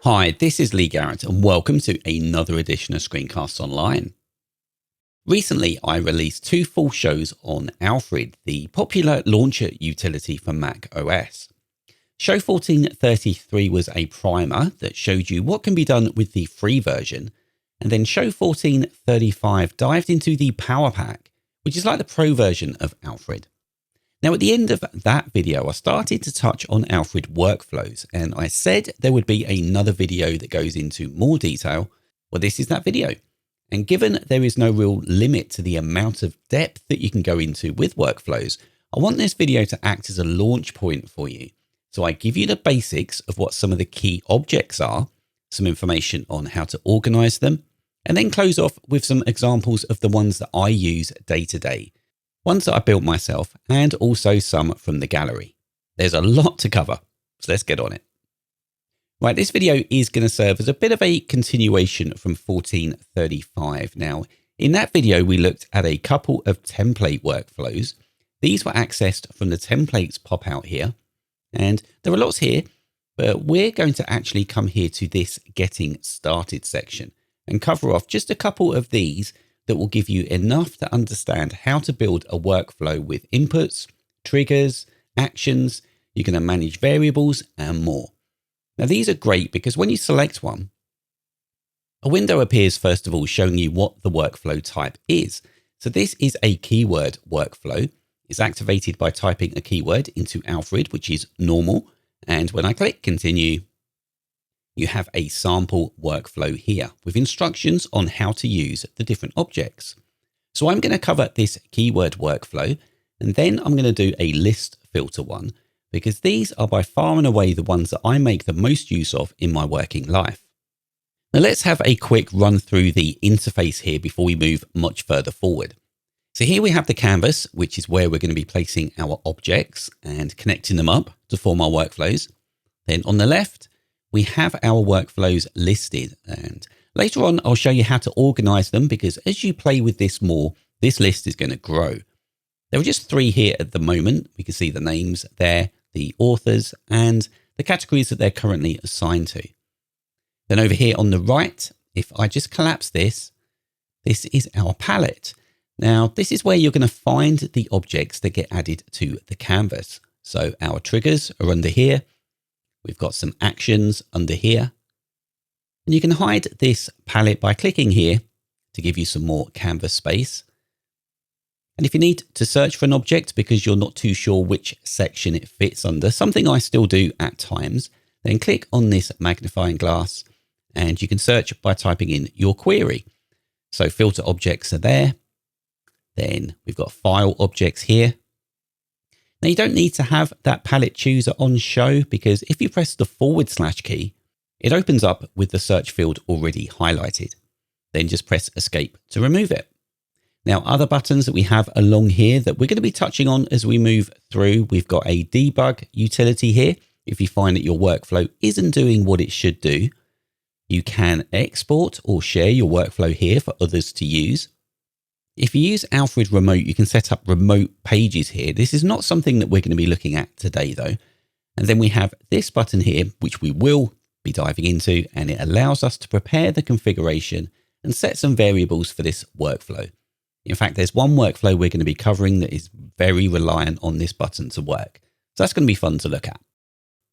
Hi, this is Lee Garrett and welcome to another edition of Screencasts Online. Recently, I released two full shows on Alfred, the popular launcher utility for macOS. Show 1433 was a primer that showed you what can be done with the free version, and then show 1435 dived into the Power Pack, which is like the pro version of Alfred. Now, at the end of that video, I started to touch on Alfred workflows, and I said there would be another video that goes into more detail. Well, this is that video. And given there is no real limit to the amount of depth that you can go into with workflows, I want this video to act as a launch point for you. So I give you the basics of what some of the key objects are, some information on how to organize them, and then close off with some examples of the ones that I use day to day. Ones that I built myself, and also some from the gallery. There's a lot to cover, so let's get on it. Right, this video is going to serve as a bit of a continuation from 1435. Now, in that video, we looked at a couple of template workflows. These were accessed from the templates pop out here, and there are lots here, but we're going to actually come here to this getting started section and cover off just a couple of these that will give you enough to understand how to build a workflow with inputs, triggers, actions. You're going to manage variables and more. Now, these are great because when you select one, a window appears first of all showing you what the workflow type is. So this is a keyword workflow. It's activated by typing a keyword into Alfred, which is normal. And when I click continue, you have a sample workflow here with instructions on how to use the different objects. So I'm going to cover this keyword workflow, and then I'm going to do a list filter one, because these are by far and away the ones that I make the most use of in my working life. Now let's have a quick run through the interface here before we move much further forward. So here we have the canvas, which is where we're going to be placing our objects and connecting them up to form our workflows. Then on the left, we have our workflows listed, and later on, I'll show you how to organize them, because as you play with this more, this list is going to grow. There are just three here at the moment. We can see the names there, the authors, and the categories that they're currently assigned to. Then over here on the right, if I just collapse this, this is our palette. Now, this is where you're going to find the objects that get added to the canvas. So our triggers are under here. We've got some actions under here. And you can hide this palette by clicking here to give you some more canvas space. And if you need to search for an object because you're not too sure which section it fits under, something I still do at times, then click on this magnifying glass and you can search by typing in your query. So filter objects are there. Then we've got file objects here. Now, you don't need to have that palette chooser on show, because if you press the / key, it opens up with the search field already highlighted. Then just press escape to remove it. Now, other buttons that we have along here that we're going to be touching on as we move through, we've got a debug utility here. If you find that your workflow isn't doing what it should do, you can export or share your workflow here for others to use. If you use Alfred Remote, you can set up remote pages here. This is not something that we're going to be looking at today, though. And then we have this button here, which we will be diving into, and it allows us to prepare the configuration and set some variables for this workflow. In fact, there's one workflow we're going to be covering that is very reliant on this button to work. So that's going to be fun to look at.